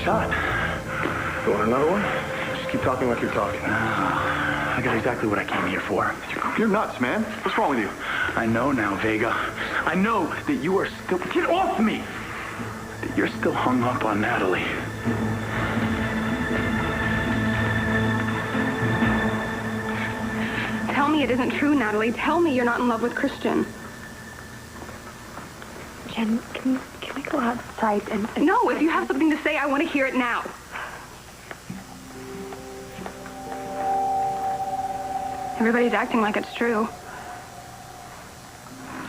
shot. You want another one? Just keep talking like you're talking. I got exactly what I came here for. You're nuts, man. What's wrong with you? I know now, Vega. I know that you are still... Get off me! That you're still hung up on Natalie. Tell me it isn't true, Natalie. Tell me you're not in love with Cristian. Jen, can we go outside and... No, if you have something to say, I want to hear it now. Everybody's acting like it's true.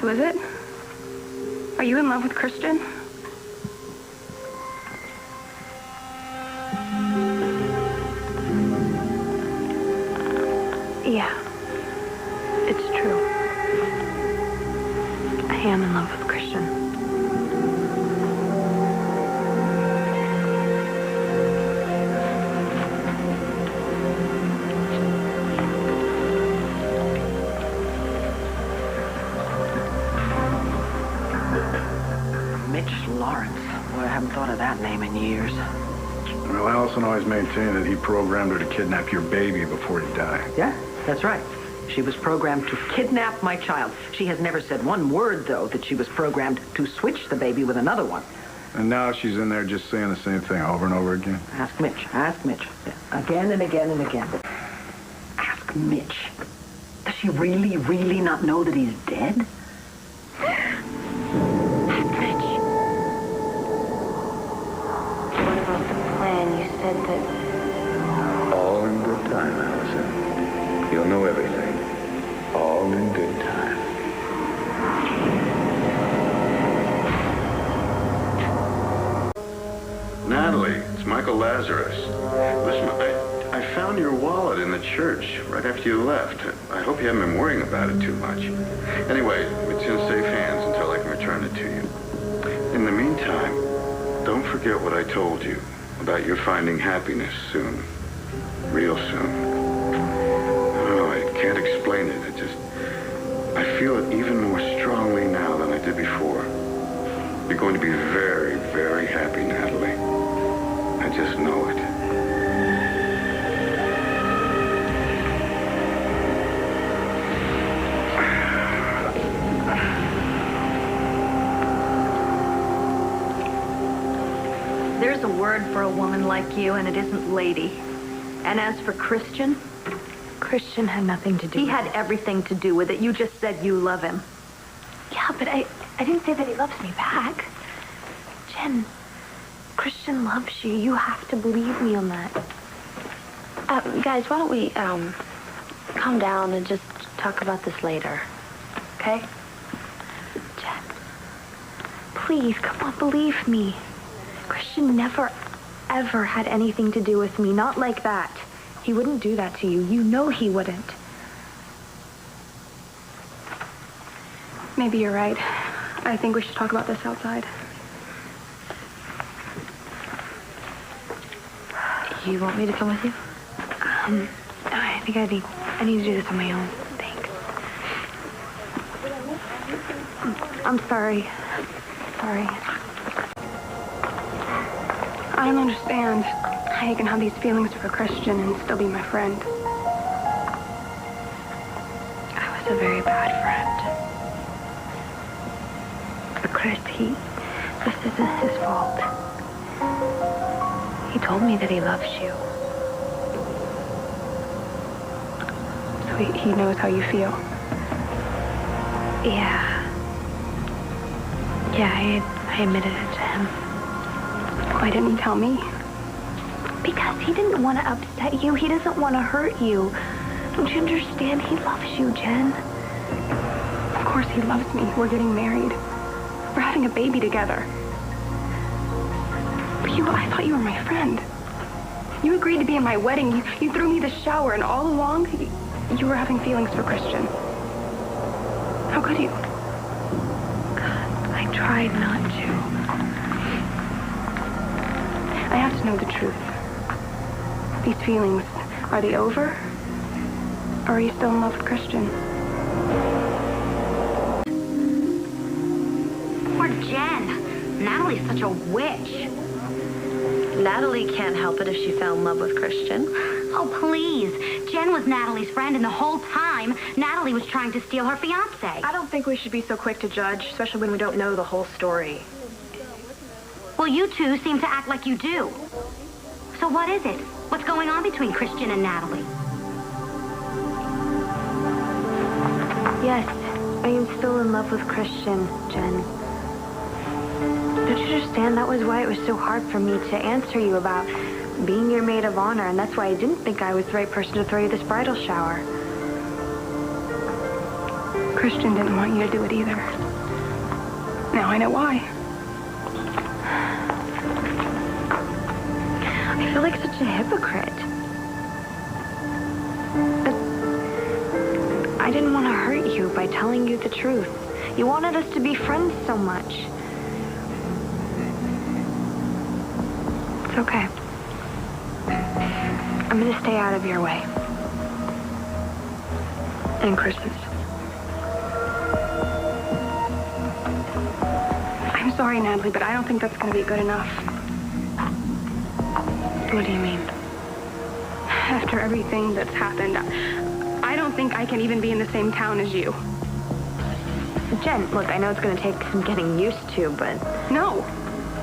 So is it? Are you in love with Cristian? Yeah. It's true. I am in love with Cristian. Boy, I haven't thought of that name in years. Well, Alison always maintained that he programmed her to kidnap your baby before he died. Yeah, that's right. She was programmed to kidnap my child. She has never said one word, though, that she was programmed to switch the baby with another one. And now she's in there just saying the same thing over and over again. Ask Mitch. Ask Mitch. Again and again and again. Ask Mitch. Does she really, really not know that he's dead? Said that... All in good time, Alison. You'll know everything. All in good time. Natalie, it's Michael Lazarus. Listen, I found your wallet in the church right after you left. I hope you haven't been worrying about it too much. Anyway, it's in safe hands until I can return it to you. In the meantime, don't forget what I told you about your finding happiness soon. Real soon. Oh, I can't explain it. I feel it even more strongly now than I did before. You're going to be very, very happy, Natalie. I just know it. There's a word for a woman like you, and it isn't lady. And as for Cristian... Cristian had nothing to do He with had it. everything to do with it. You just said you love him. Yeah, but I didn't say that he loves me back. Jen, Cristian loves you. You have to believe me on that. Guys, why don't we, calm down and just talk about this later, okay? Jen, please, come on, believe me. Cristian never, ever had anything to do with me. Not like that. He wouldn't do that to you. You know he wouldn't. Maybe you're right. I think we should talk about this outside. You want me to come with you? I think I need to do this on my own. Thanks. I'm sorry. Sorry. I don't understand how you can have these feelings for Cristian and still be my friend. I was a very bad friend. But Chris, this isn't his fault. He told me that he loves you. So he knows how you feel. Yeah. Yeah, I admitted it to him. Why didn't he tell me? Because he didn't want to upset you. He doesn't want to hurt you. Don't you understand? He loves you, Jen. Of course he loves me. We're getting married. We're having a baby together. But I thought you were my friend. You agreed to be in my wedding. You threw me the shower, and all along, you were having feelings for Cristian. How could you? God, I tried not to. I have to know the truth. These feelings, are they over? Or are you still in love with Cristian? Poor Jen. Natalie's such a witch. Natalie can't help it if she fell in love with Cristian. Oh, please. Jen was Natalie's friend, and the whole time, Natalie was trying to steal her fiancé. I don't think we should be so quick to judge, especially when we don't know the whole story. Well, you two seem to act like you do. So what is it? What's going on between Cristian and Natalie? Yes, I am still in love with Cristian, Jen. Don't you understand? That was why it was so hard for me to answer you about being your maid of honor, and that's why I didn't think I was the right person to throw you this bridal shower. Cristian didn't want you to do it either. Now I know why. I feel like such a hypocrite. But I didn't want to hurt you by telling you the truth. You wanted us to be friends so much. It's okay. I'm going to stay out of your way. And Christmas. I'm sorry, Natalie, but I don't think that's going to be good enough. What do you mean? After everything that's happened, I don't think I can even be in the same town as you. Jen, look, I know it's going to take some getting used to, but... No.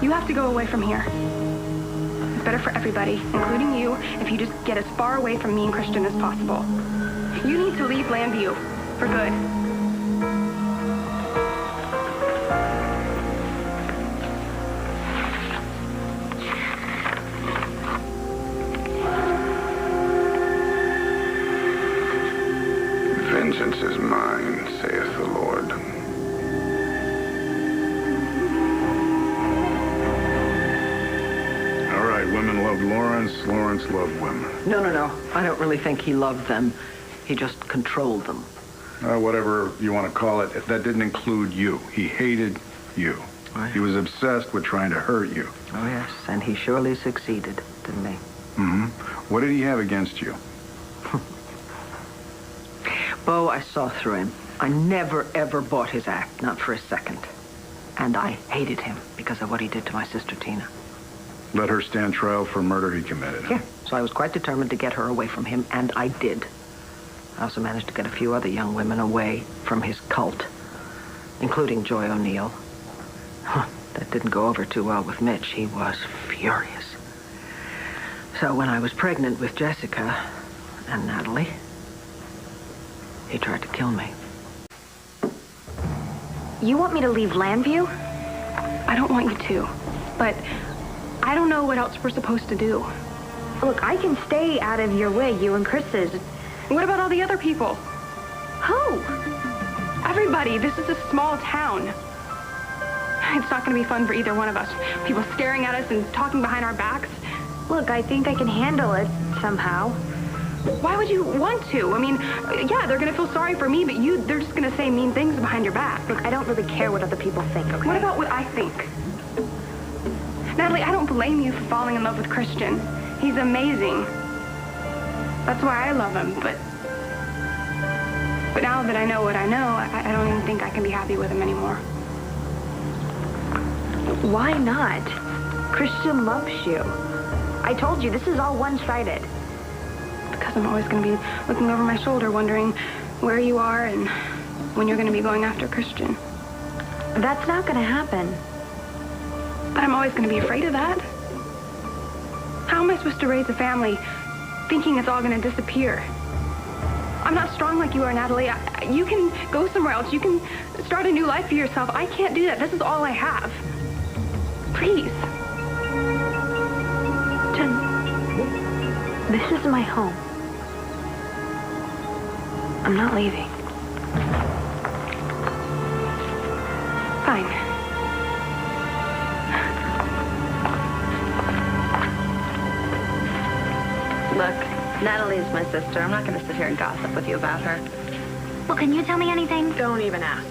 You have to go away from here. It's better for everybody, including you, if you just get as far away from me and Cristian as possible. You need to leave Llanview for good. Vengeance is mine, saith the Lord. All right, women loved Lawrence. Lawrence loved women. No. I don't really think he loved them. He just controlled them. Whatever you want to call it, that didn't include you. He hated you. Right. He was obsessed with trying to hurt you. Oh, yes, and he surely succeeded, didn't he? Mm-hmm. What did he have against you? Bo, I saw through him. I never, ever bought his act, not for a second. And I hated him because of what he did to my sister Tina. Let her stand trial for murder he committed. Yeah, so I was quite determined to get her away from him, and I did. I also managed to get a few other young women away from his cult, including Joy O'Neill. That didn't go over too well with Mitch. He was furious. So when I was pregnant with Jessica and Natalie, he tried to kill me. You want me to leave Llanview? I don't want you to, but I don't know what else we're supposed to do. Look, I can stay out of your way, you and Chris's. What about all the other people? Who? Everybody. This is a small town. It's not going to be fun for either one of us. People staring at us and talking behind our backs. Look, I think I can handle it somehow. Why would you want to? I mean, yeah, they're going to feel sorry for me, but they're just going to say mean things behind your back. Look, I don't really care what other people think, okay? What about what I think? Natalie, I don't blame you for falling in love with Cristian. He's amazing. That's why I love him, but now that I know what I know, I don't even think I can be happy with him anymore. Why not? Cristian loves you. I told you, this is all one-sided. Because I'm always going to be looking over my shoulder, wondering where you are and when you're going to be going after Cristian. That's not going to happen. But I'm always going to be afraid of that. How am I supposed to raise a family thinking it's all going to disappear? I'm not strong like you are, Natalie. You can go somewhere else. You can start a new life for yourself. I can't do that. This is all I have. Please. Jen, this is my home. I'm not leaving. Fine. Look, Natalie's my sister. I'm not going to sit here and gossip with you about her. Well, can you tell me anything? Don't even ask.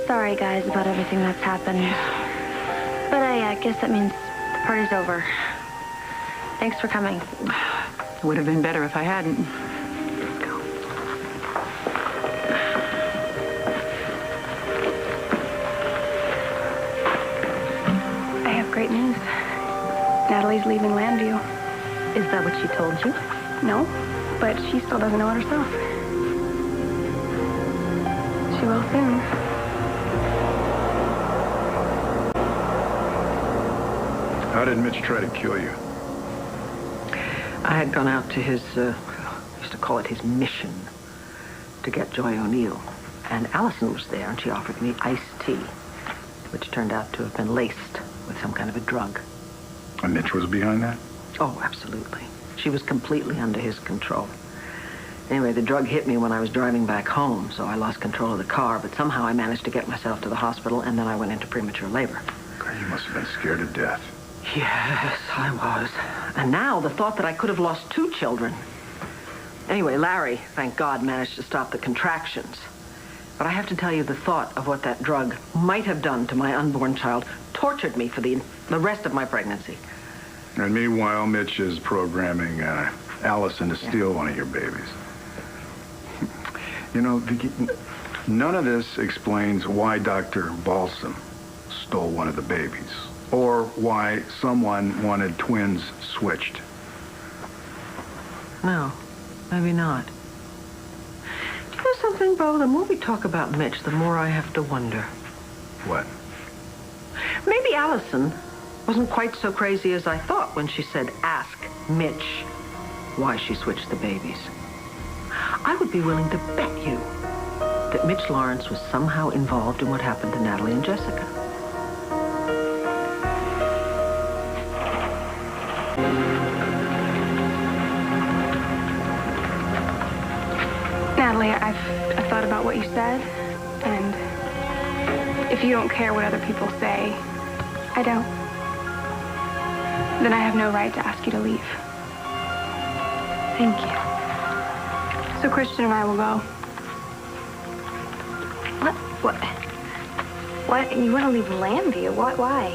Sorry, guys, about everything that's happened. But I guess that means the party's over. Thanks for coming. It would have been better if I hadn't. Go. Natalie's leaving Llanview. Is that what she told you? No, but she still doesn't know it herself. She will soon. How did Mitch try to kill you? I had gone out to his, used to call it his mission, to get Joy O'Neill. And Alison was there, and she offered me iced tea, which turned out to have been laced with some kind of a drug. And Mitch was behind that? Oh, absolutely. She was completely under his control. Anyway, the drug hit me when I was driving back home, so I lost control of the car, but somehow I managed to get myself to the hospital, and then I went into premature labor. God, you must have been scared to death. Yes, I was. And now the thought that I could have lost 2 children. Anyway, Larry, thank God, managed to stop the contractions. But I have to tell you, the thought of what that drug might have done to my unborn child tortured me for the rest of my pregnancy. And meanwhile, Mitch is programming Alison to steal one of your babies. You know, Vicki, none of this explains why Dr. Balsam stole one of the babies, or why someone wanted twins switched. No, maybe not. Do you know something, Bo? The more we talk about Mitch, the more I have to wonder. What? Maybe Alison wasn't quite so crazy as I thought when she said, ask Mitch why she switched the babies. I would be willing to bet you that Mitch Lawrence was somehow involved in what happened to Natalie and Jessica. Natalie, I've thought about what you said, and if you don't care what other people say, I don't. Then I have no right to ask you to leave. Thank you. So Cristian and I will go. What? You want to leave Llanview? Why?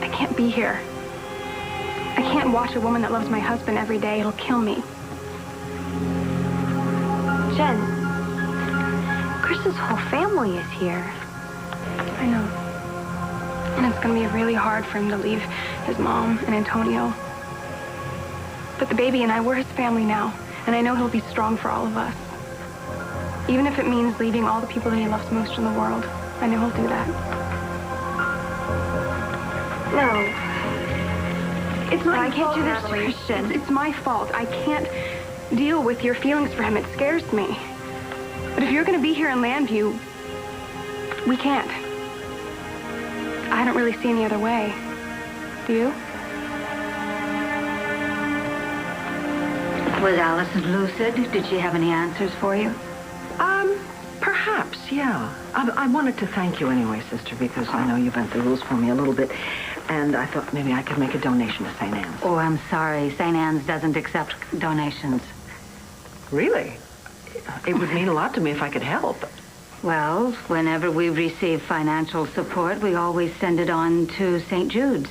I can't be here. I can't watch a woman that loves my husband every day. It'll kill me. Jen, Chris's whole family is here. I know. And it's going to be really hard for him to leave his mom and Antonio. But the baby and I, we're his family now. And I know he'll be strong for all of us. Even if it means leaving all the people that he loves most in the world. I know he'll do that. No. It's my I can't fault, do this, Natalie. Cristian. It's my fault. I can't deal with your feelings for him. It scares me. But if you're going to be here in Llanview, we can't. I don't really see any other way. Do you? Was Alison lucid? Did she have any answers for you? Perhaps, yeah. I wanted to thank you anyway, sister, because I know you bent the rules for me a little bit, and I thought maybe I could make a donation to St. Anne's. Oh, I'm sorry. St. Anne's doesn't accept donations. Really? It would mean a lot to me if I could help. Well, whenever we receive financial support, we always send it on to St. Jude's.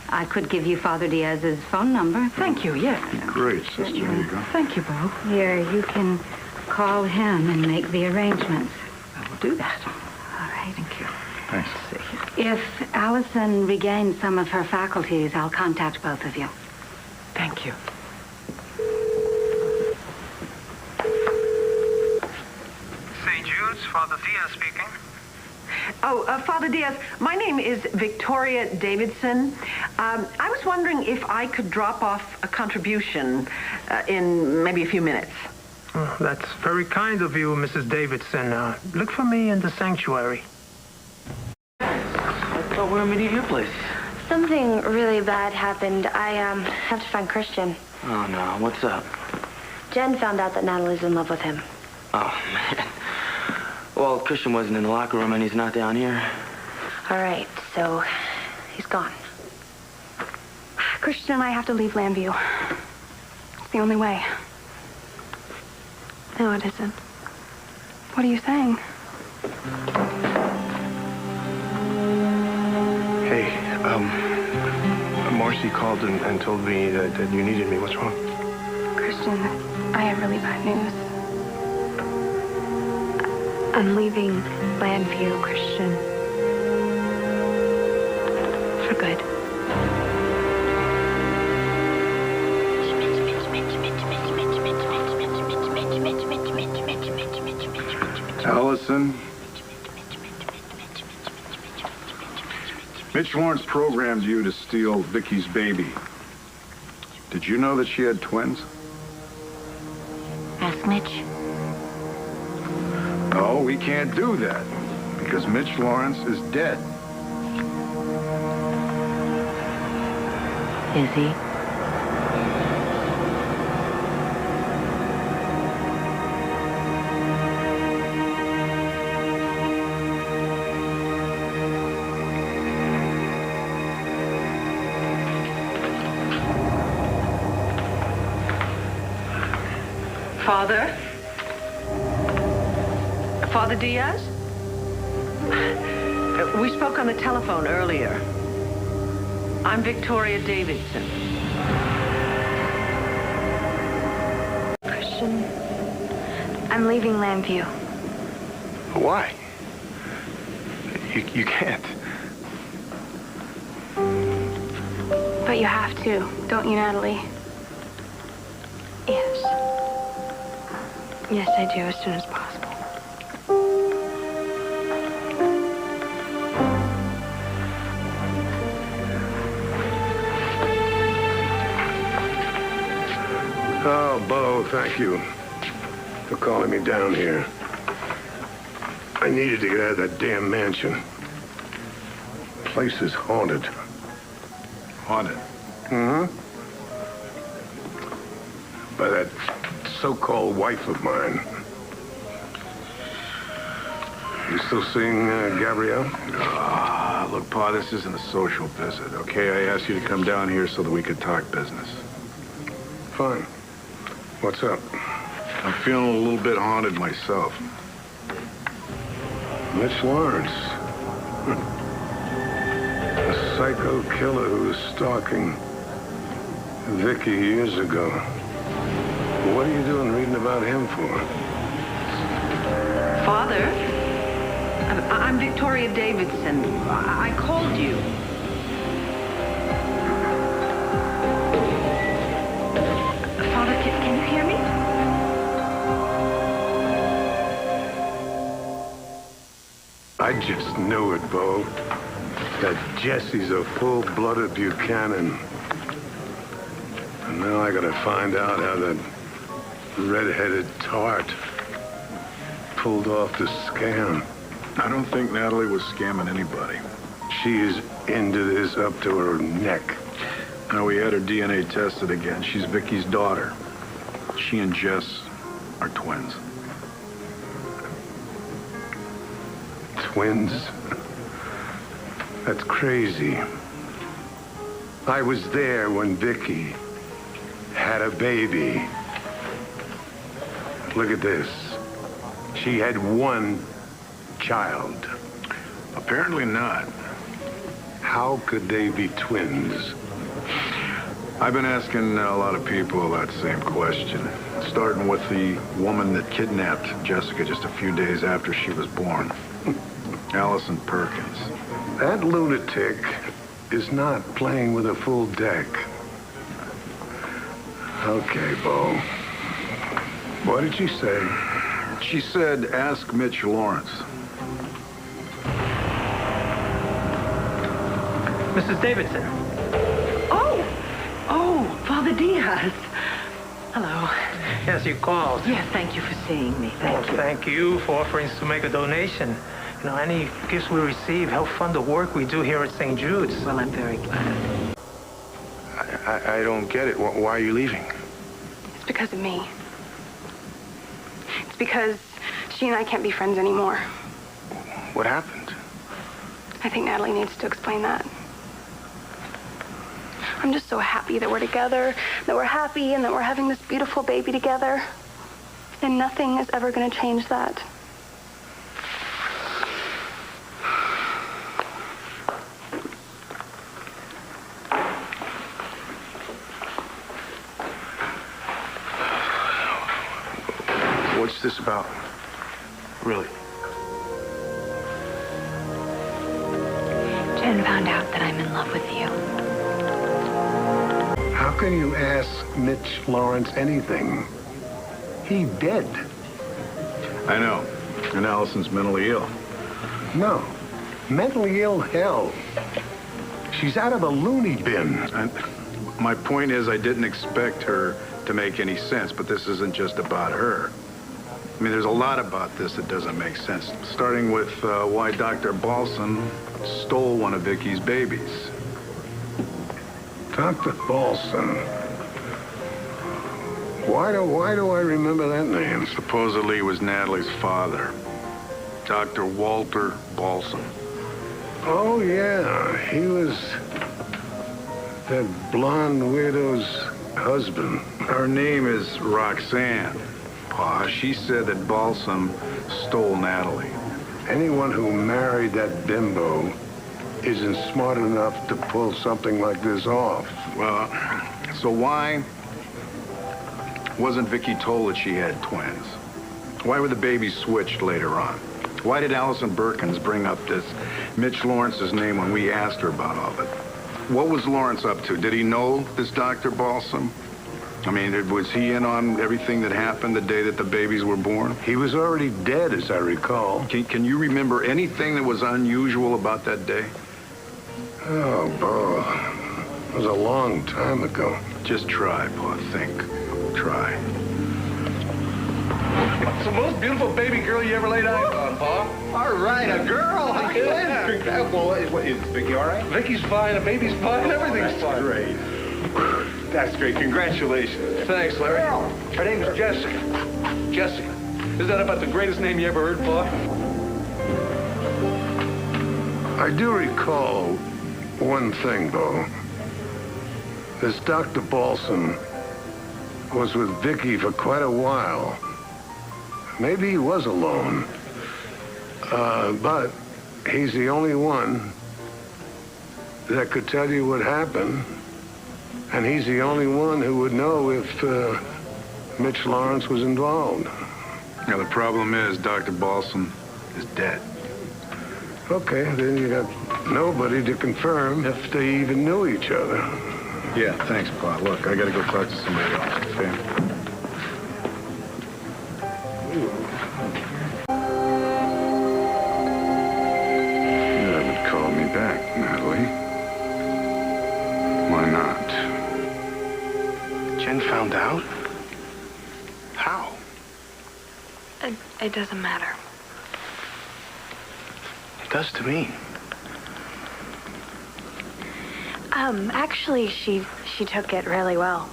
I could give you Father Diaz's phone number. Thank you, yeah. Great, sister. Here you go. Thank you, Bo. Here, you can call him and make the arrangements. I will do that. All right. Thank you. Thanks. Let's see. If Alison regains some of her faculties, I'll contact both of you. Thank you. St. Jude's, Father Diaz speaking. Oh, Father Diaz, my name is Victoria Davidson. I was wondering if I could drop off a contribution in maybe a few minutes. Oh, that's very kind of you, Mrs. Davidson. Look for me in the sanctuary. I thought we were meeting at your place. Something really bad happened. I have to find Cristian. Oh, no. What's up? Jen found out that Natalie's in love with him. Oh, man. Well, Cristian wasn't in the locker room and he's not down here. All right, so he's gone. Cristian and I have to leave Llanview. It's the only way. No, it isn't. What are you saying? Hey, Marcie called and told me that you needed me. What's wrong? Cristian, I have really bad news. I'm leaving Llanview, Cristian. For good. Alison. Mitch Lawrence programmed you to steal Vicky's baby. Did you know that she had twins? Ask Mitch. No, we can't do that because Mitch Lawrence is dead. Is he? Father? Father Diaz? We spoke on the telephone earlier. I'm Victoria Davidson. Cristian, I'm leaving Llanview. Why? You can't. But you have to, don't you, Natalie? Yes. Yes, I do, as soon as possible. Oh, Bo, thank you for calling me down here. I needed to get out of that damn mansion. Place is haunted. Haunted. Mm-hmm. By that so-called wife of mine. You still seeing Gabrielle? Look, Pa, this isn't a social visit, okay? I asked you to come down here so that we could talk business. Fine. What's up? I'm feeling a little bit haunted myself. Mitch Lawrence. A psycho killer who was stalking Vicki years ago. What are you doing reading about him for? Father? I'm Victoria Davidson. I called you. Father, can you hear me? I just knew it, Bo. That Jesse's a full-blooded Buchanan. And now I gotta find out how that red-headed tart pulled off the scam. I don't think Natalie was scamming anybody. She is into this up to her neck. Now, we had her DNA tested again. She's Vicky's daughter. She and Jess are twins. Twins? That's crazy. I was there when Vicki had a baby. Look at this. She had one child. Apparently not. How could they be twins? I've been asking a lot of people that same question, starting with the woman that kidnapped Jessica just a few days after she was born, Allison Perkins. That lunatic is not playing with a full deck. Okay, Bo. What did she say? She said, ask Mitch Lawrence. Mrs. Davidson. Oh, Father Diaz. Hello. Yes, you called. Yes, thank you for seeing me. Thank you. Thank you for offering to make a donation. You know, any gifts we receive help fund the work we do here at St. Jude's. Well, I'm very glad. I don't get it. Why are you leaving? It's because of me. It's because she and I can't be friends anymore. What happened? I think Natalie needs to explain that. I'm just so happy that we're together, that we're happy, and that we're having this beautiful baby together. And nothing is ever going to change that. What's this about? Really? Jen found out that I'm in love with you. How can you ask Mitch Lawrence anything? He dead. I know. And Allison's mentally ill. No. Mentally ill hell. She's out of the loony bin. And my point is, I didn't expect her to make any sense, but this isn't just about her. I mean, there's a lot about this that doesn't make sense. Starting with why Dr. Balsam stole one of Vicky's babies. Dr. Balsam. Why do I remember that name? Supposedly it was Natalie's father, Dr. Walter Balsam. Oh, yeah. He was that blonde widow's husband. Her name is Roxanne, Pa. She said that Balsam stole Natalie. Anyone who married that bimbo isn't smart enough to pull something like this off. Well, so why wasn't Vicky told that she had twins? Why were the babies switched later on? Why did Allison Perkins bring up this Mitch Lawrence's name when we asked her about all of it? What was Lawrence up to? Did he know this Dr. Balsam? I mean, was he in on everything that happened the day that the babies were born? He was already dead, as I recall. Can you remember anything that was unusual about that day? Oh, Bo. It was a long time ago. Just try, Pa. Think. Try. It's the most beautiful baby girl you ever laid eyes on, Pa. All right, a girl. Yeah. Well, is Vicky all right? Vicky's fine, the baby's fine, everything's fine. Great. That's great. Congratulations. Thanks, Larry. Her name is Jessica. Jessica. Is that about the greatest name you ever heard, Pa? I do recall one thing, Bo. This Dr. Balsam was with Vicky for quite a while. Maybe he was alone. But he's the only one that could tell you what happened. And he's the only one who would know if Mitch Lawrence was involved. Now, the problem is Dr. Balsam is dead. Okay, then you got nobody to confirm if they even knew each other. Yeah, thanks, Pa. Look, I gotta go talk to somebody else, okay? You haven't called me back, Natalie. Why not? Jen found out? How? It doesn't matter. It does to me. Actually, she took it really well.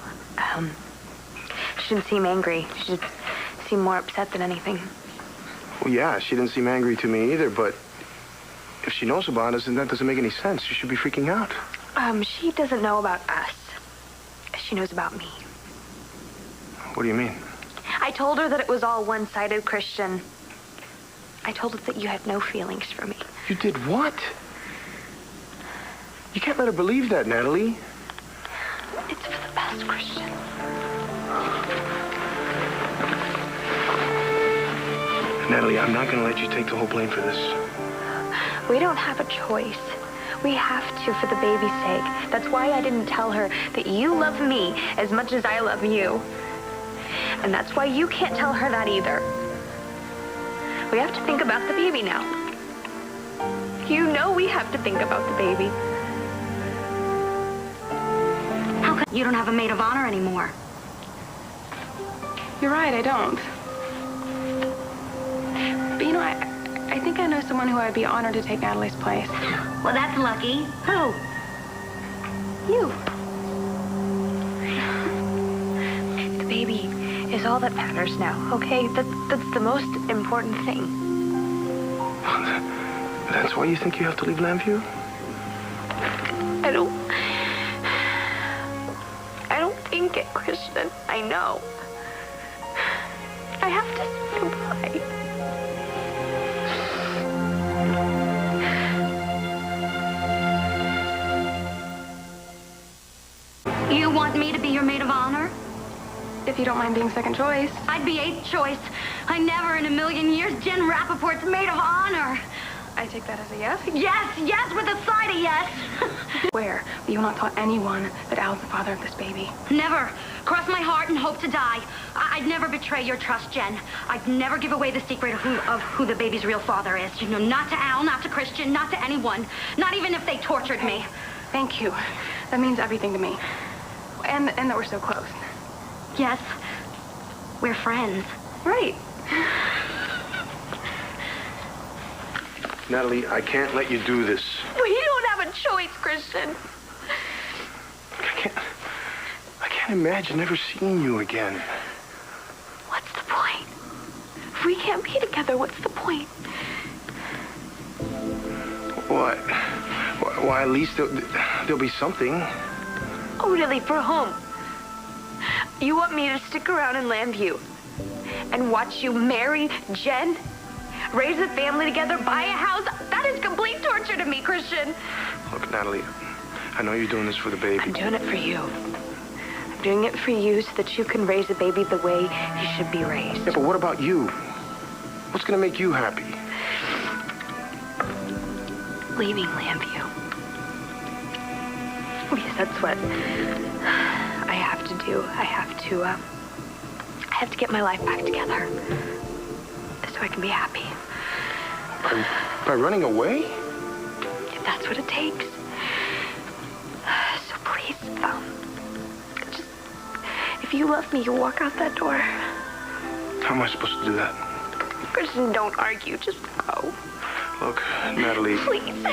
She didn't seem angry. She just seemed more upset than anything. Well, yeah, she didn't seem angry to me either, but if she knows about us, then that doesn't make any sense. She should be freaking out. She doesn't know about us. She knows about me. What do you mean? I told her that it was all one-sided, Cristian. I told her that you had no feelings for me. You did what? You can't let her believe that, Natalie. It's for the best, Cristian. Natalie, I'm not going to let you take the whole blame for this. We don't have a choice. We have to for the baby's sake. That's why I didn't tell her that you love me as much as I love you. And that's why you can't tell her that either. We have to think about the baby now. You know we have to think about the baby. How come you don't have a maid of honor anymore? You're right, I don't. But you know, I think I know someone who I'd be honored to take Natalie's place. Well, that's lucky. Who? You. The baby is all that matters now, okay? That's the most important thing. That's why you think you have to leave Llanview? I don't think it, Cristian. I know. I have to say goodbye. You want me to be your maid of honor? If you don't mind being second choice. I'd be eighth choice. I never in a million years, Jen Rappaport's maid of honor. I take that as a yes? Yes, with a side of yes. Swear that you will not tell anyone that Al's the father of this baby. Never. Cross my heart and hope to die. I'd never betray your trust, Jen. I'd never give away the secret of who the baby's real father is. You know, not to Al, not to Cristian, not to anyone. Not even if they tortured me. Thank you. That means everything to me. And that we're so close. Yes. We're friends. Right. Natalie, I can't let you do this. We don't have a choice, Cristian. I can't imagine ever seeing you again. What's the point? If we can't be together, what's the point? What? Why, at least there'll be something. Oh, really? For whom? You want me to stick around in Llanview and watch you marry Jen? Raise a family together, buy a house? That is complete torture to me, Cristian. Look, Natalie, I know you're doing this for the baby. I'm doing it for you. I'm doing it for you so that you can raise a baby the way he should be raised. Yeah, but what about you? What's gonna make you happy? Leaving Llanview. Because that's what I have to do. I have to get my life back together so I can be happy. By running away? If that's what it takes. So please, just, if you love me, you'll walk out that door. How am I supposed to do that? Cristian, don't argue. Just go. Look, Natalie. Please.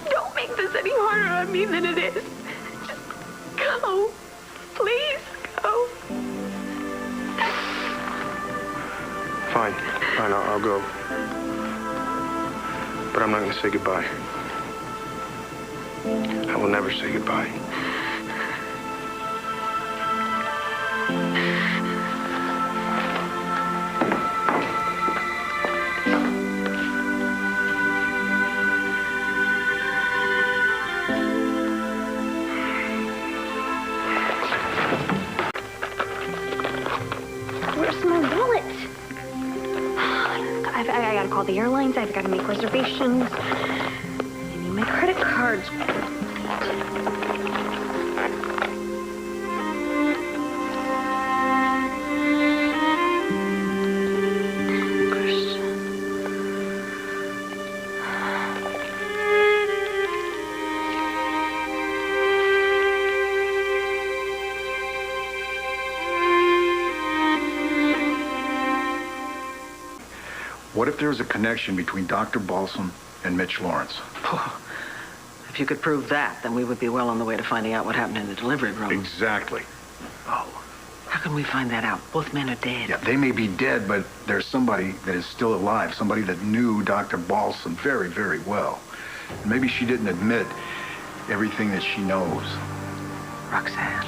Don't make this any harder on me than it is. Just go. Please, go. Fine, I'll go. But I'm not going to say goodbye. I will never say goodbye. Where's my wallet? I gotta call the airlines. I've got to make reservations. I need my credit cards. What if there's a connection between Dr. Balsam and Mitch Lawrence? If you could prove that, then we would be well on the way to finding out what happened in the delivery room. Exactly. Oh, how can we find that out? Both men are dead. Yeah, they may be dead, but there's somebody that is still alive, somebody that knew Dr. Balsam very, very well. And maybe she didn't admit everything that she knows. Roxanne.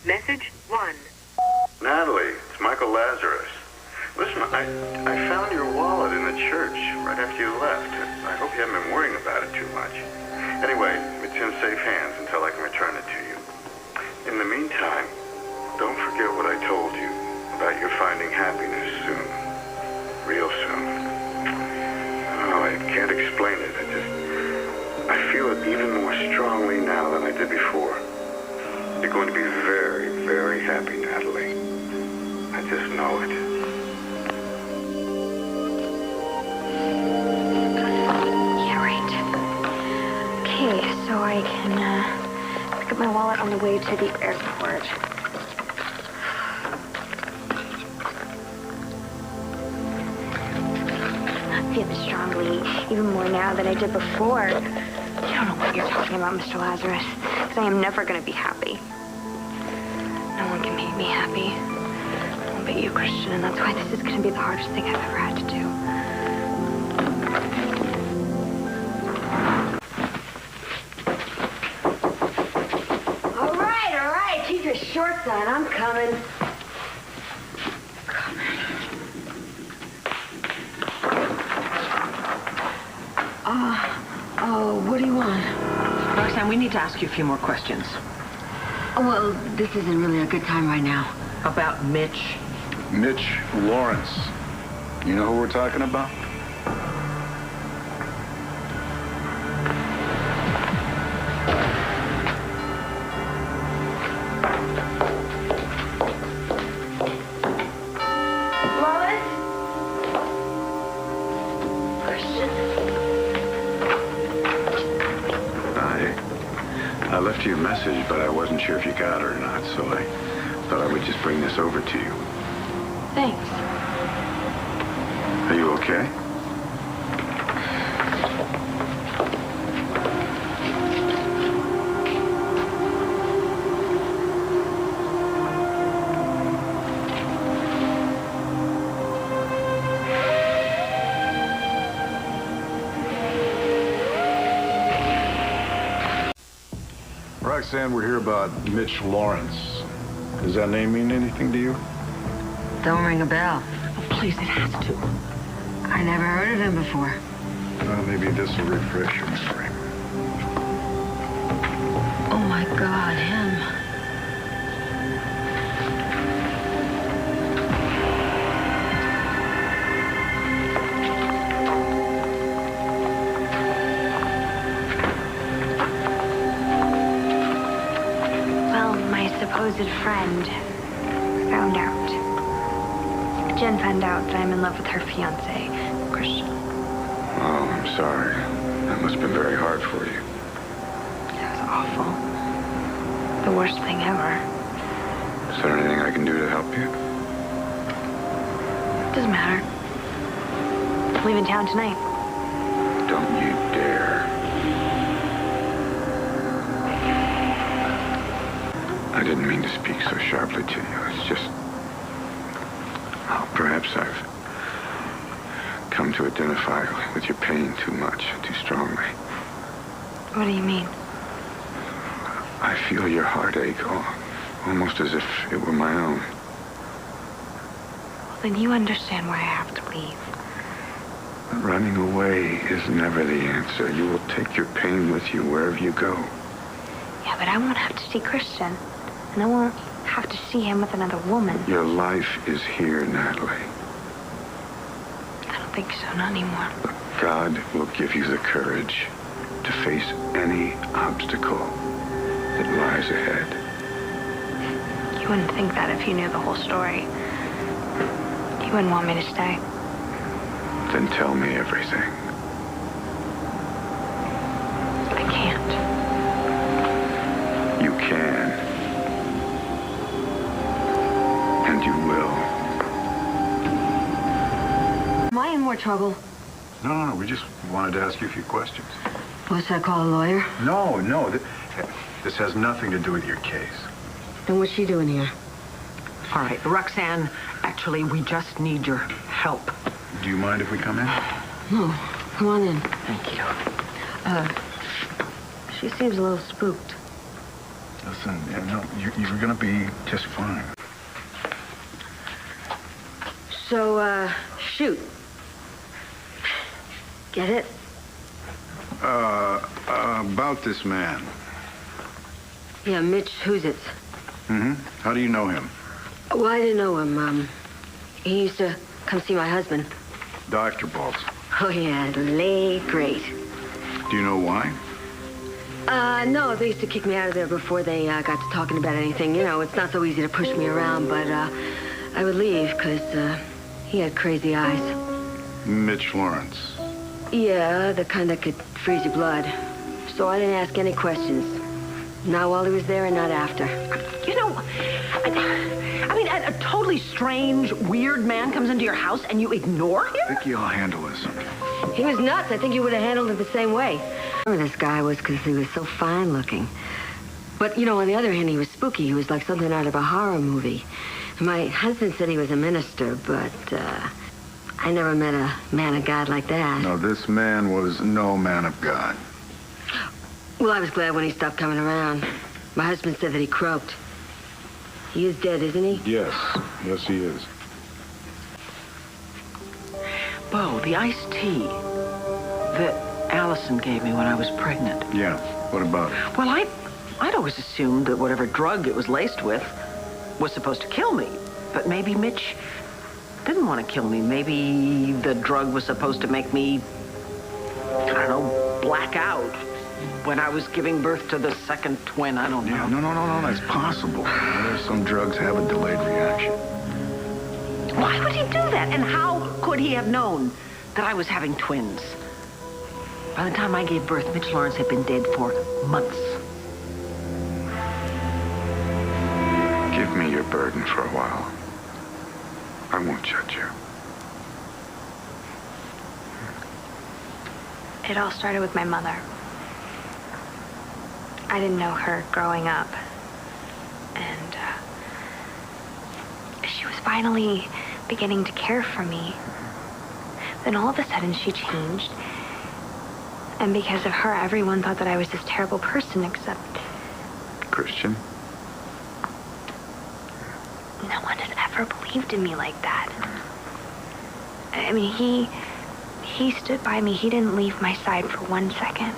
Message 1. Natalie, it's Michael Lazarus. Listen, I found your wallet in the church right after you left. I hope you haven't been worrying about it too much. Anyway, it's in safe hands until I can return it to you. In the meantime, don't forget what I told you about your finding happiness soon. Real soon. Oh, I can't explain it. I feel it even more strongly now than I did before. You're going to be very, very happy, Natalie. I just know it. Yeah, right. Okay, so I can pick up my wallet on the way to the airport. I feel it strongly, even more now than I did before. I don't know what you're talking about, Mr. Lazarus, because I am never going to be happy. No one can make me happy. But you, Cristian, and that's why this is going to be the hardest thing I've ever had to do. All right. Keep your shorts on. I'm coming. Oh. on. Roxanne, we need to ask you a few more questions. Oh, well, this isn't really a good time right now. About Mitch. Mitch Lawrence. You know who we're talking about? I left you a message, but I wasn't sure if you got it or not, so I thought I would just bring this over to you. Thanks. Are you okay? Roxanne, we're here about Mitch Lawrence. Does that name mean anything to you? Don't ring a bell. Oh, please, it has to. I never heard of him before. Well, maybe this will refresh your memory. Oh, my God, him. Supposed friend found out. Jen found out that I'm in love with her fiancé, Cristian. Oh, I'm sorry. That must have been very hard for you. That was awful. The worst thing ever. Is there anything I can do to help you? Doesn't matter. I'm leaving town tonight. Don't you dare. I didn't mean to speak so sharply to you. It's just... Oh, perhaps I've come to identify with your pain too much, too strongly. What do you mean? I feel your heartache, almost as if it were my own. Well, then you understand why I have to leave. But running away is never the answer. You will take your pain with you wherever you go. Yeah, but I won't have to see Cristian. And I won't have to see him with another woman. Your life is here, Natalie. I don't think so, not anymore. But God will give you the courage to face any obstacle that lies ahead. You wouldn't think that if you knew the whole story. You wouldn't want me to stay. Then tell me everything. I can't. You can. And you will. Am I in more trouble? No, we just wanted to ask you a few questions. What's that call, a lawyer? No. This has nothing to do with your case. Then what's she doing here? All right, Roxanne, actually, we just need your help. Do you mind if we come in? No, come on in. Thank you. She seems a little spooked. Listen, you're gonna be just fine. So, shoot. Get it? About this man. Yeah, Mitch Who's-It. Mm-hmm. How do you know him? Well, I didn't know him. He used to come see my husband. Dr. Baltz. Oh, yeah, late great. Do you know why? No, they used to kick me out of there before they got to talking about anything. You know, it's not so easy to push me around, but I would leave because he had crazy eyes. Mitch Lawrence. Yeah, the kind that could freeze your blood. So I didn't ask any questions. Not while he was there and not after. You know, I mean, a totally strange, weird man comes into your house and you ignore him? Vicki, I'll handle this. He was nuts. I think you would have handled it the same way. This guy was because he was so fine looking. But, you know, on the other hand, he was spooky. He was like something out of a horror movie. My husband said he was a minister, but I never met a man of God like that. No, this man was no man of God. Well, I was glad when he stopped coming around. My husband said that he croaked. He is dead, isn't he? Yes, he is. Bo, the iced tea. Alison gave me when I was pregnant. Yeah, what about it? Well, I'd always assumed that whatever drug it was laced with was supposed to kill me. But maybe Mitch didn't want to kill me. Maybe the drug was supposed to make me, I don't know, black out when I was giving birth to the second twin. I don't know. Yeah, no, that's possible. Some drugs have a delayed reaction. Why would he do that? And how could he have known that I was having twins? By the time I gave birth, Mitch Lawrence had been dead for months. Give me your burden for a while. I won't judge you. It all started with my mother. I didn't know her growing up. And she was finally beginning to care for me. Then all of a sudden she changed. And because of her, everyone thought that I was this terrible person except... Cristian? No one has ever believed in me like that. I mean, he stood by me. He didn't leave my side for 1 second.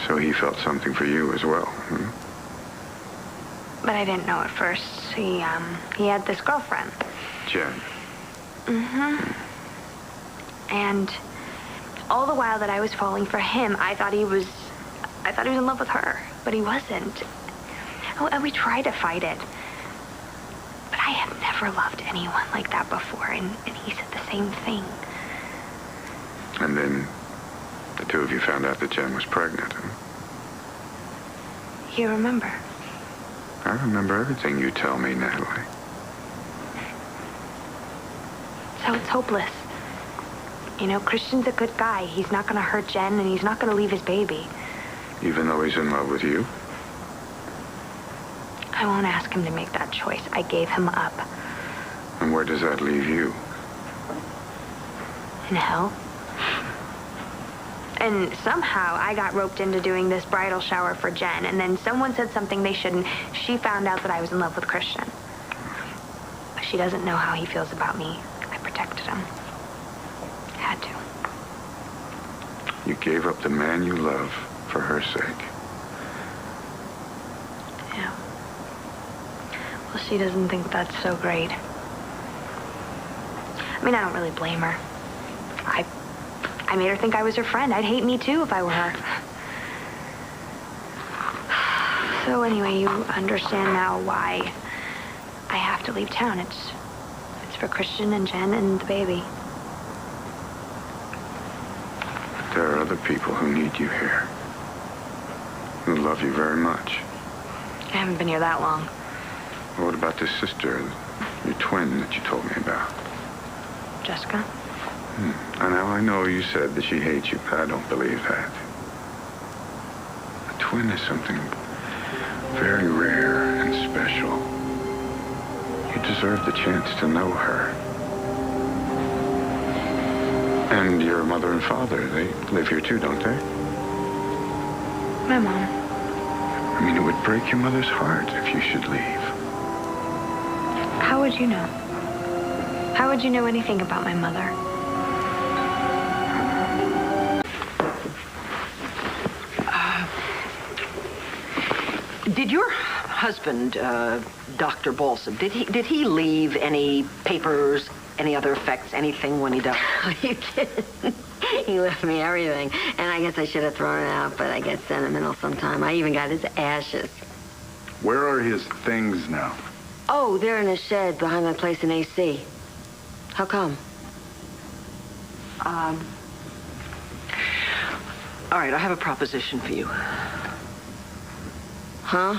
So he felt something for you as well, hmm? But I didn't know at first. He had this girlfriend. Jen. Mm-hmm. And all the while that I was falling for him, I thought he was in love with her, but he wasn't. And we tried to fight it. But I had never loved anyone like that before, and he said the same thing. And then the two of you found out that Jen was pregnant, huh? You remember? I remember everything you tell me, Natalie. So it's hopeless. You know, Cristian's a good guy. He's not going to hurt Jen, and he's not going to leave his baby. Even though he's in love with you? I won't ask him to make that choice. I gave him up. And where does that leave you? In hell. And somehow I got roped into doing this bridal shower for Jen, and then someone said something they shouldn't. She found out that I was in love with Cristian. But she doesn't know how he feels about me. I protected him. Had to. You gave up the man you love for her sake. Yeah. Well, she doesn't think that's so great. I mean, I don't really blame her. I made her think I was her friend. I'd hate me too if I were her. So anyway, you understand now why I have to leave town. It's for Cristian and Jen and the baby. But there are other people who need you here. Who love you very much. I haven't been here that long. What about this sister, your twin that you told me about? Jessica? And now I know you said that she hates you, but I don't believe that. A twin is something very rare and special. You deserve the chance to know her. And your mother and father, they live here too, don't they? My mom. I mean, it would break your mother's heart if you should leave. How would you know? How would you know anything about my mother? Did your husband, Dr. Balsam, did he leave any papers, any other effects, anything when he died? Are you kidding? He left me everything. And I guess I should have thrown it out, but I get sentimental sometime. I even got his ashes. Where are his things now? Oh, they're in a shed behind my place in AC. How come? All right, I have a proposition for you. Huh?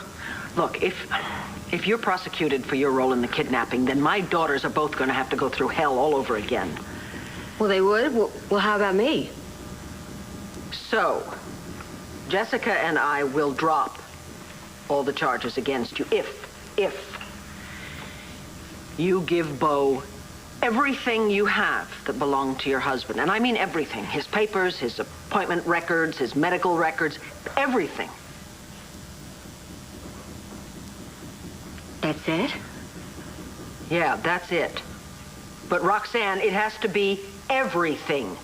Look, if you're prosecuted for your role in the kidnapping, then my daughters are both going to have to go through hell all over again. Well, they would? Well, how about me? So, Jessica and I will drop all the charges against you if you give Bo everything you have that belonged to your husband. And I mean everything. His papers, his appointment records, his medical records, everything. That's it? Yeah, that's it. But Roxanne, it has to be everything.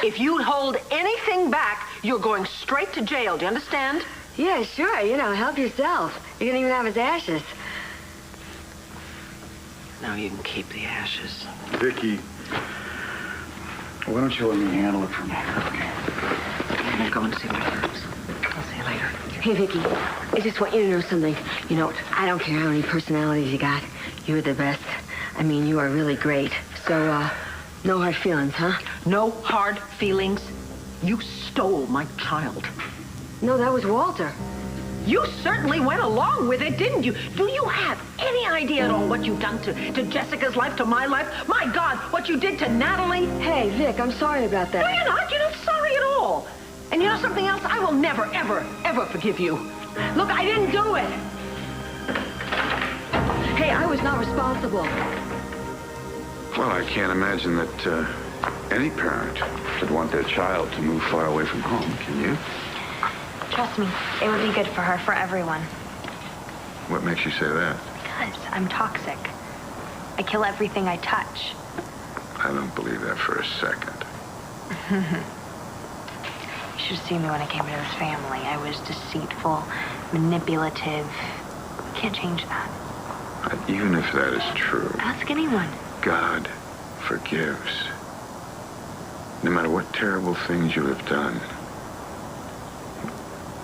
If you hold anything back, you're going straight to jail. Do you understand? Yeah, sure. You know, help yourself. You can even have his ashes. Now you can keep the ashes. Vicki, why don't you let me handle it from here, okay? I'm gonna go and see my herbs. I'll see you later. Hey, Vicki, I just want you to know something. You know, I don't care how many personalities you got. You're the best. I mean, you are really great. So, no hard feelings, huh? No hard feelings. You stole my child. No, that was Walter. You certainly went along with it, didn't you? Do you have any idea at all what you've done to Jessica's life, to my life? My God, what you did to Natalie? Hey, Vic, I'm sorry about that. No, you're not. You're not sorry at all. And you know something else? I will never, ever, ever forgive you. Look, I didn't do it. Hey, I was not responsible. Well, I can't imagine that any parent would want their child to move far away from home, can you? Trust me, it would be good for her, for everyone. What makes you say that? Because I'm toxic. I kill everything I touch. I don't believe that for a second. You should have seen me when I came into this family. I was deceitful, manipulative. Can't change that. Even if that is true, Ask anyone. God forgives. No matter what terrible things you have done, you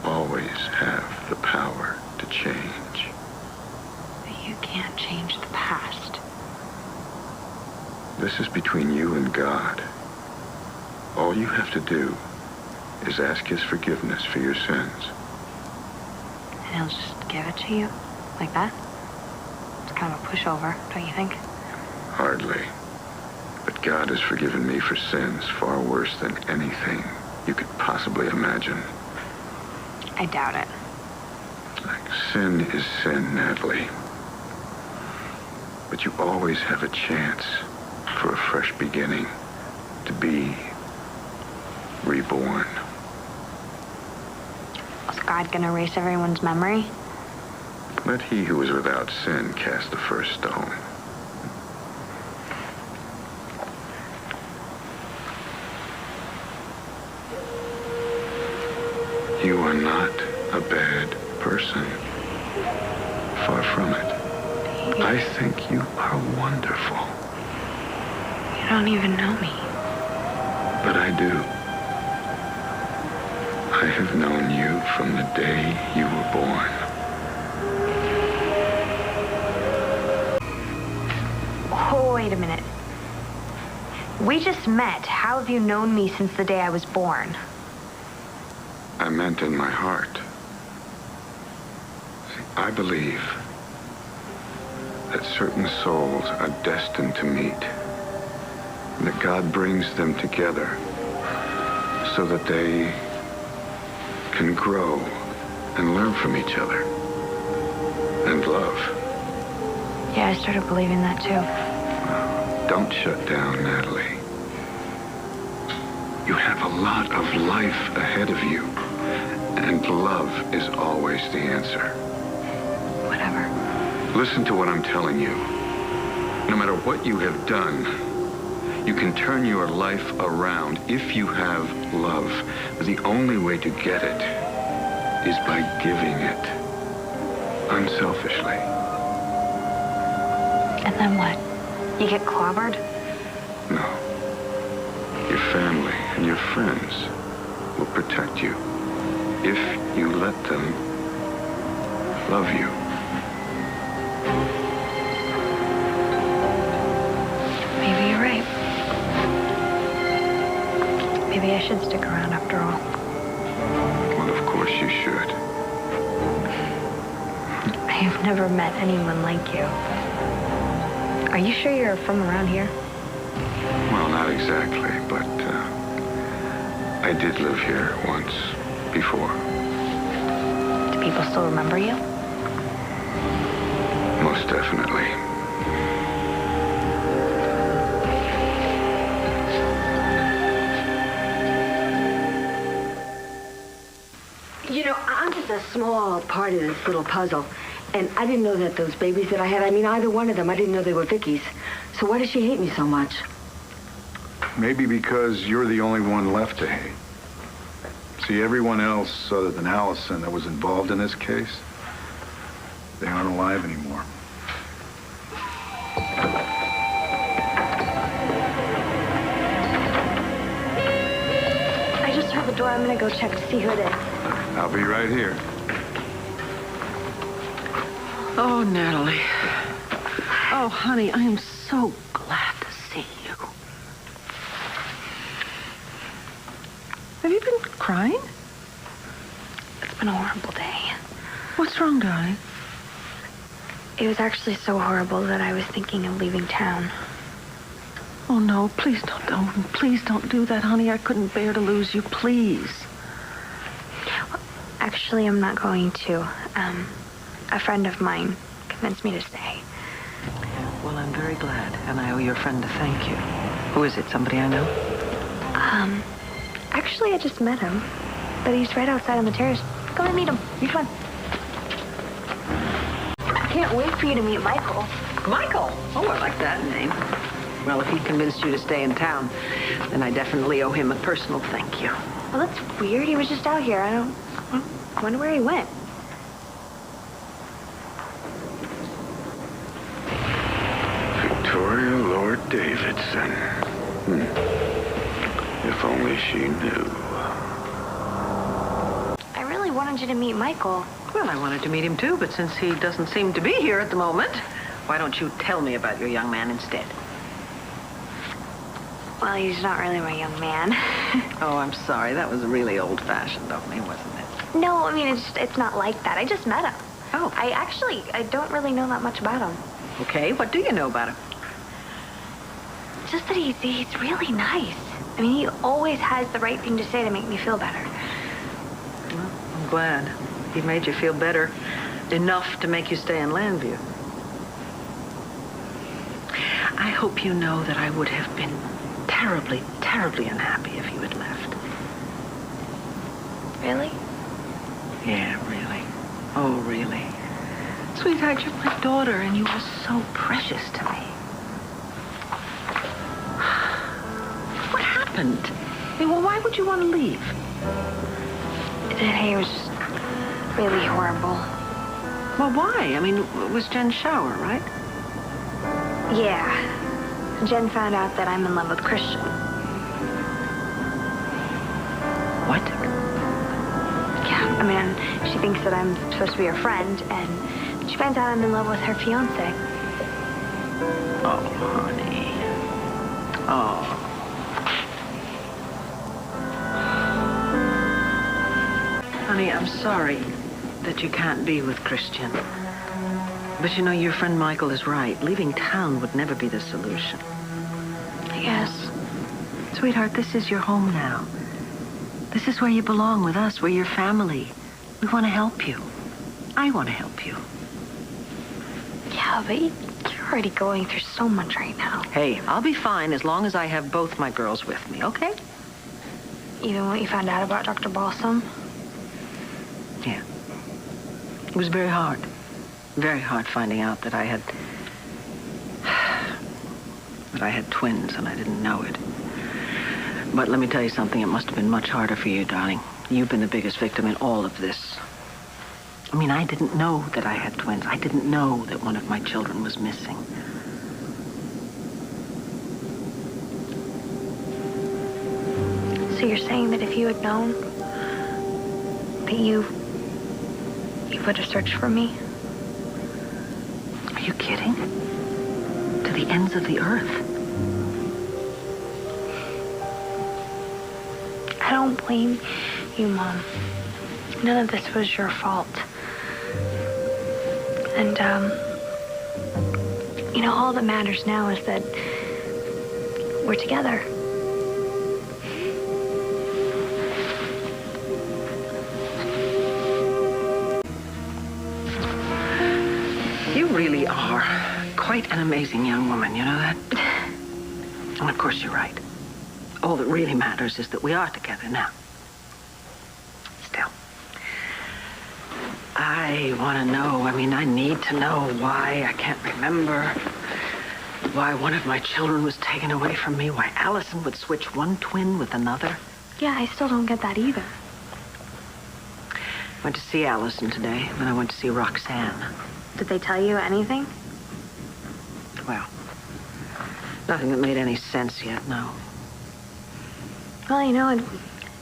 always have the power to change. But you can't change the past. This is between you and God. All you have to do is ask his forgiveness for your sins. And he'll just give it to you? Like that? It's kind of a pushover, don't you think? Hardly. But God has forgiven me for sins far worse than anything you could possibly imagine. I doubt it. Sin is sin, Natalie. But you always have a chance for a fresh beginning, to be reborn. Is God gonna erase everyone's memory? Let he who is without sin cast the first stone. You are not a bad person. Far from it. I think you are wonderful. You don't even know me. But I do. I have known you from the day you were born. Oh, wait a minute. We just met. How have you known me since the day I was born? I meant in my heart. See, I believe that certain souls are destined to meet, and that God brings them together so that they can grow and learn from each other and love. Yeah, I started believing that too. Don't shut down, Natalie. You have a lot of life ahead of you, and love is always the answer. Whatever. Listen to what I'm telling you. No matter what you have done, you can turn your life around if you have love. But the only way to get it is by giving it unselfishly. And then what? You get clobbered? No. Your family and your friends will protect you if you let them love you. Maybe you're right. Maybe I should stick around after all. Well, of course you should. I've never met anyone like you. Are you sure you're from around here? Well, not exactly, but I did live here once before. Do people still remember you? Most definitely. You know, I'm just a small part of this little puzzle. And I didn't know that those babies that I had, I mean, either one of them, I didn't know they were Vicki's. So why does she hate me so much? Maybe because you're the only one left to hate. See, everyone else other than Alison that was involved in this case, they aren't alive anymore. I just heard the door. I'm gonna go check to see who it is. I'll be right here. Oh, Natalie. Oh, honey, I am so glad to see you. Have you been crying? It's been a horrible day. What's wrong, darling? It was actually so horrible that I was thinking of leaving town. Oh, no, please please don't do that, honey. I couldn't bear to lose you, please. Actually, I'm not going to. A friend of mine convinced me to stay. Well, I'm very glad, and I owe your friend a thank you. Who is it? Somebody I know? Actually, I just met him. But he's right outside on the terrace. Go and meet him. You come on. I can't wait for you to meet Michael. Michael? Oh, I like that name. Well, if he convinced you to stay in town, then I definitely owe him a personal thank you. Well, that's weird. He was just out here. I wonder where he went. Victoria Lord Davidson. If only she knew. I really wanted you to meet Michael. Well, I wanted to meet him too, but since he doesn't seem to be here at the moment, why don't you tell me about your young man instead? Well, he's not really my young man. Oh, I'm sorry. That was really old-fashioned of me, wasn't it? No, I mean, it's not like that. I just met him. Oh. I don't really know that much about him. Okay, what do you know about him? Just that he's really nice. I mean, he always has the right thing to say to make me feel better. Well, I'm glad. He made you feel better enough to make you stay in Llanview. I hope you know that I would have been terribly, terribly unhappy if you had left. Really? Yeah, really. Oh, really. Sweetheart, you're my daughter, and you are so precious to me. What happened? I mean, well, why would you want to leave? Today was just really horrible. Well, why? I mean, it was Jen's shower, right? Yeah. Jen found out that I'm in love with Cristian. What? Yeah, I mean, she thinks that I'm supposed to be her friend, and she finds out I'm in love with her fiancé. Oh, honey. Oh. Honey, I'm sorry that you can't be with Cristian. But you know, your friend Michael is right. Leaving town would never be the solution. I guess. Sweetheart, this is your home now. This is where you belong with us. We're your family. We want to help you. I want to help you. Yeah, but you're already going through so much right now. Hey, I'll be fine as long as I have both my girls with me, okay? Even what you found out about Dr. Balsam? Yeah. It was very hard. Very hard finding out that I had twins and I didn't know it. But let me tell you something, it must have been much harder for you, darling. You've been the biggest victim in all of this. I mean, I didn't know that I had twins. I didn't know that one of my children was missing. So you're saying that if you had known, that you would have searched for me? Are you kidding? To the ends of the earth. I don't blame you, Mom. None of this was your fault. And, you know, all that matters now is that we're together. You really are quite an amazing young woman, you know that? And of course you're right. All that really matters is that we are together now. Still, I want to know, I mean, I need to know why. I can't remember. why one of my children was taken away from me, why Alison would switch one twin with another. Yeah, I still don't get that either. Went to see Alison today, then I went to see Roxanne. Did they tell you anything? Well, nothing that made any sense yet, no. Well, you know, it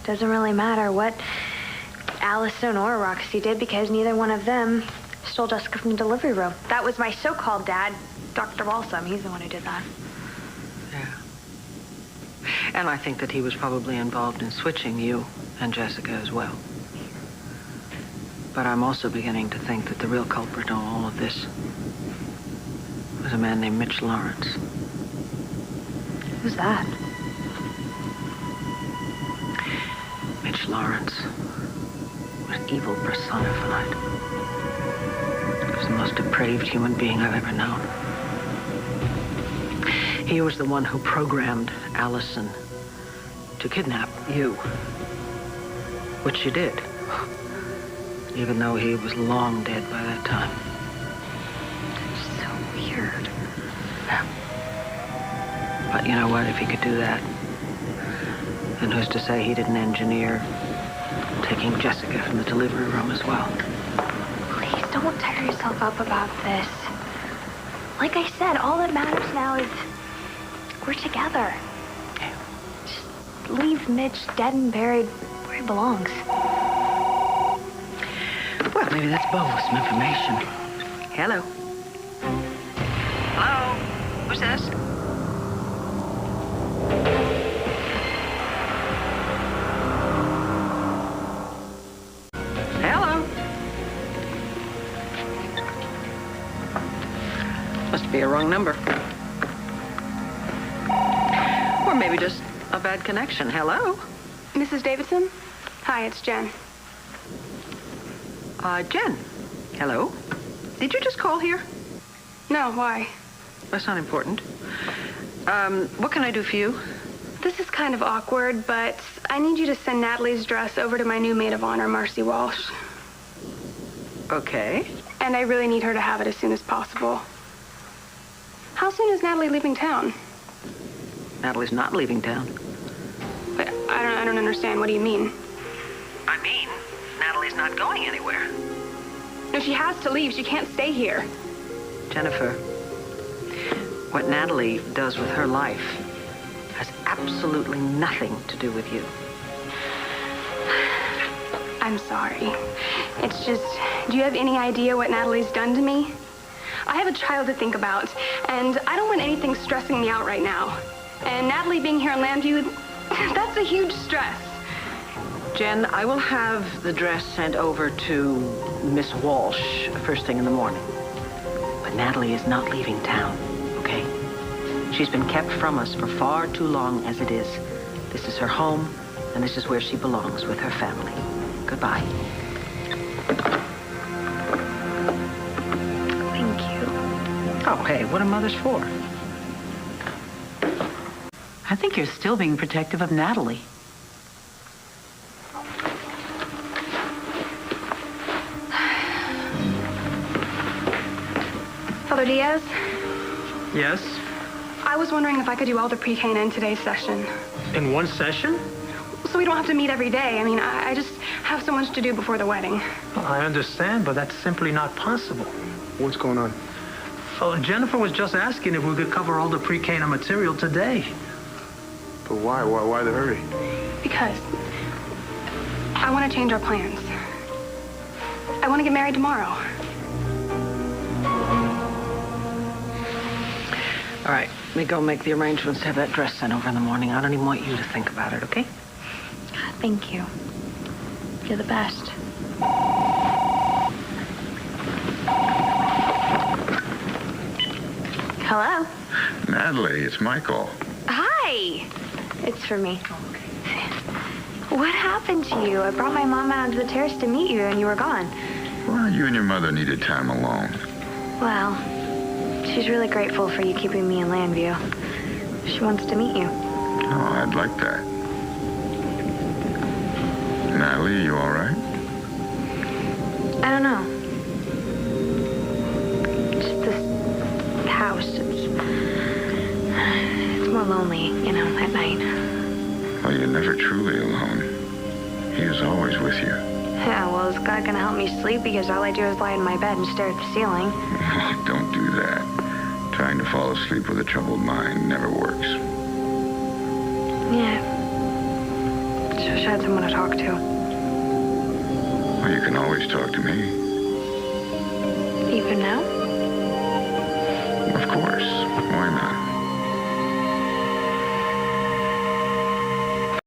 doesn't really matter what Alison or Roxy did because neither one of them stole Jessica from the delivery room. That was my so-called dad, Dr. Balsam. He's the one who did that. Yeah. And I think that he was probably involved in switching you and Jessica as well. But I'm also beginning to think that the real culprit in all of this was a man named Mitch Lawrence. Who's that? Mitch Lawrence was evil personified. He was the most depraved human being I've ever known. He was the one who programmed Alison to kidnap you, which she did, even though he was long dead by that time. So weird. Yeah. But you know what? If he could do that, then who's to say he didn't engineer taking Jessica from the delivery room as well? Please don't tear yourself up about this. Like I said, all that matters now is we're together. Yeah. Just leave Mitch dead and buried where he belongs. Well, maybe that's Bo with some information. Hello. Hello? Who's this? Hello? Must be a wrong number. Or maybe just a bad connection. Hello? Mrs. Davidson? Hi, it's Jen. Jen. Hello. Did you just call here? No, why? That's not important. What can I do for you? This is kind of awkward, but I need you to send Natalie's dress over to my new maid of honor, Marcie Walsh. Okay. And I really need her to have it as soon as possible. How soon is Natalie leaving town? Natalie's not leaving town. But I don't understand. What do you mean? I mean, Natalie's not going anywhere. No, she has to leave. She can't stay here. Jennifer, what Natalie does with her life has absolutely nothing to do with you. I'm sorry. It's just, do you have any idea what Natalie's done to me? I have a child to think about, and I don't want anything stressing me out right now. And Natalie being here in Llanview, that's a huge stress. Jen, I will have the dress sent over to Miss Walsh first thing in the morning. But Natalie is not leaving town, okay? She's been kept from us for far too long as it is. This is her home, and this is where she belongs with her family. Goodbye. Thank you. Oh, hey, what are mothers for? I think you're still being protective of Natalie. Father Diaz? Yes? I was wondering if I could do all the pre-K in today's session. In one session? So we don't have to meet every day. I mean, I just have so much to do before the wedding. Well, I understand, but that's simply not possible. What's going on? Well, Jennifer was just asking if we could cover all the pre-K material today. But why? Why the hurry? Because I want to change our plans. I want to get married tomorrow. All right, let me go make the arrangements to have that dress sent over in the morning. I don't even want you to think about it, okay? Thank you. You're the best. Hello? Natalie, it's Michael. Hi. It's for me. What happened to you? I brought my mom out onto the terrace to meet you, and you were gone. Well, you and your mother needed time alone. Well, she's really grateful for you keeping me in Llanview. She wants to meet you. Oh, I'd like that. Natalie, you all right? I don't know. Just this house. never truly alone. He is always with you. Yeah, well, is God gonna help me sleep because all I do is lie in my bed and stare at the ceiling? Don't do that. Trying to fall asleep with a troubled mind never works. Yeah. Just wish I had someone to talk to. Well, you can always talk to me.